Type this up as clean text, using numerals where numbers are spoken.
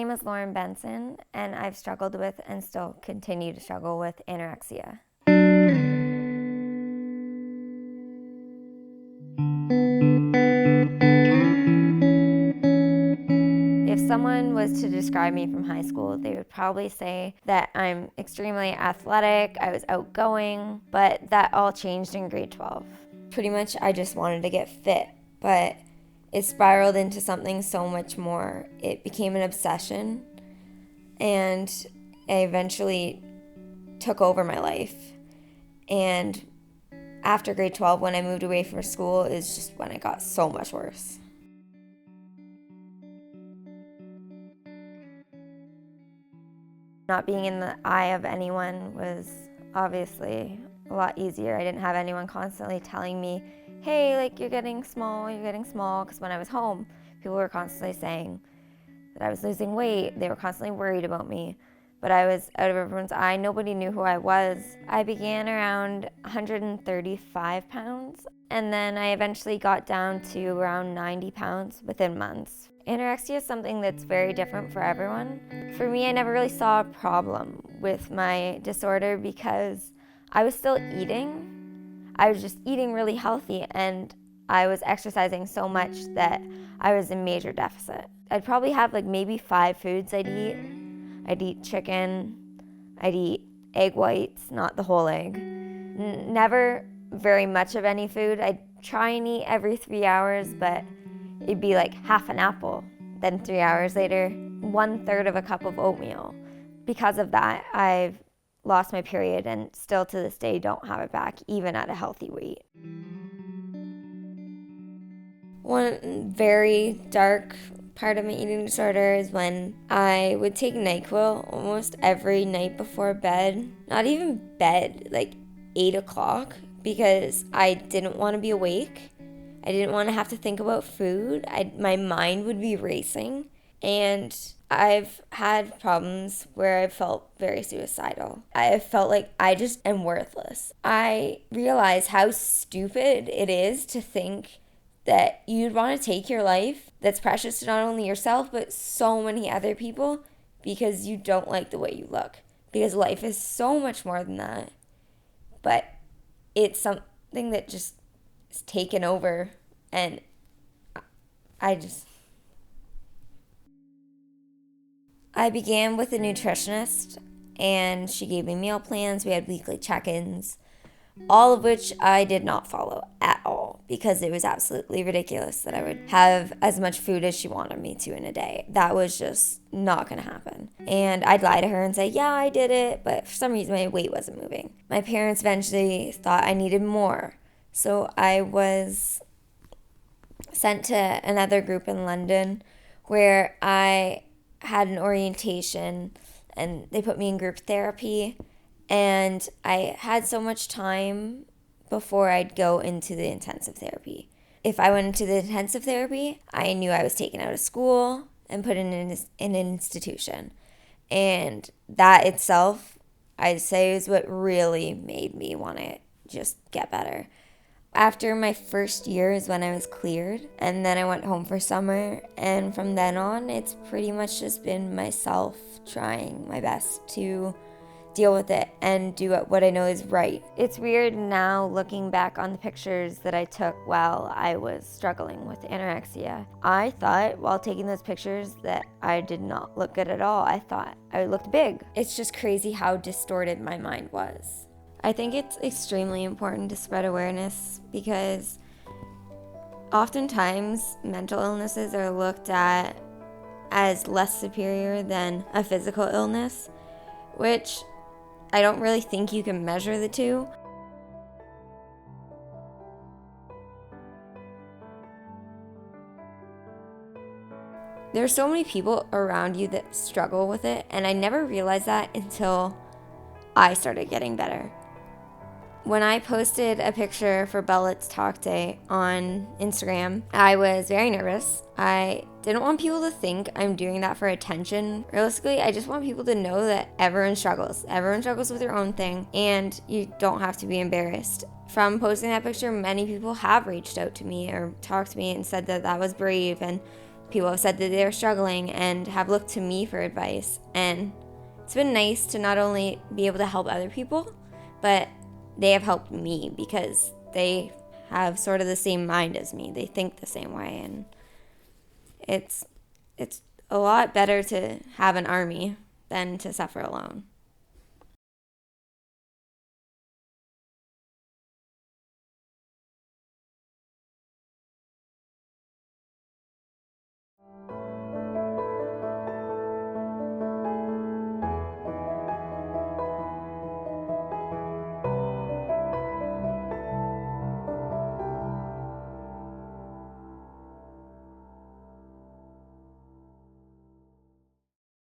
name is Lauren Benson, and I've struggled with and still continue to struggle with anorexia. If someone was to describe me from high school, they would probably say that I'm extremely athletic, I was outgoing, but that all changed in grade 12. Pretty much I just wanted to get fit, but it spiraled into something so much more. It became an obsession, and it eventually took over my life. And after grade 12, when I moved away from school, is just when it got so much worse. Not being in the eye of anyone was obviously a lot easier. I didn't have anyone constantly telling me, hey, like, you're getting small, because when I was home, people were constantly saying that I was losing weight. They were constantly worried about me, but I was out of everyone's eye. Nobody knew who I was. I began around 135 pounds, and then I eventually got down to around 90 pounds within months. Anorexia is something that's very different for everyone. For me, I never really saw a problem with my disorder because I was still eating. I was just eating really healthy, and I was exercising so much that I was in major deficit. I'd probably have like maybe 5 foods I'd eat. I'd eat chicken, I'd eat egg whites, not the whole egg. Never very much of any food. I'd try and eat every 3 hours, but it'd be like half an apple. Then 3 hours later, 1/3 of a cup of oatmeal. Because of that, I've lost my period and still to this day don't have it back, even at a healthy weight. One very dark part of my eating disorder is when I would take NyQuil almost every night before bed. Not even bed, like 8 o'clock, because I didn't want to be awake. I didn't want to have to think about food. My mind would be racing. And I've had problems where I felt very suicidal. I felt like I just am worthless. I realize how stupid it is to think that you'd want to take your life that's precious to not only yourself, but so many other people because you don't like the way you look. Because life is so much more than that. But it's something that just is taken over, and I began with a nutritionist, and she gave me meal plans. We had weekly check-ins, all of which I did not follow at all because it was absolutely ridiculous that I would have as much food as she wanted me to in a day. That was just not going to happen. And I'd lie to her and say, yeah, I did it, but for some reason my weight wasn't moving. My parents eventually thought I needed more, so I was sent to another group in London where I had an orientation, and they put me in group therapy. And I had so much time before I'd go into the intensive therapy. If I went into the intensive therapy, I knew I was taken out of school and put in an institution. And that itself, I'd say, is what really made me want to just get better. After my first year is when I was cleared, and then I went home for summer, and from then on, it's pretty much just been myself trying my best to deal with it and do what I know is right. It's weird now looking back on the pictures that I took while I was struggling with anorexia. I thought while taking those pictures that I did not look good at all. I thought I looked big. It's just crazy how distorted my mind was. I think it's extremely important to spread awareness because oftentimes mental illnesses are looked at as less superior than a physical illness, which I don't really think you can measure the two. There's so many people around you that struggle with it, and I never realized that until I started getting better. When I posted a picture for Bellet's Talk Day on Instagram, I was very nervous. I didn't want people to think I'm doing that for attention. Realistically, I just want people to know that everyone struggles. Everyone struggles with their own thing, and you don't have to be embarrassed. From posting that picture, many people have reached out to me or talked to me and said that that was brave and people have said that they're struggling and have looked to me for advice. And it's been nice to not only be able to help other people, but they have helped me because they have sort of the same mind as me. They think the same way, and it's a lot better to have an army than to suffer alone.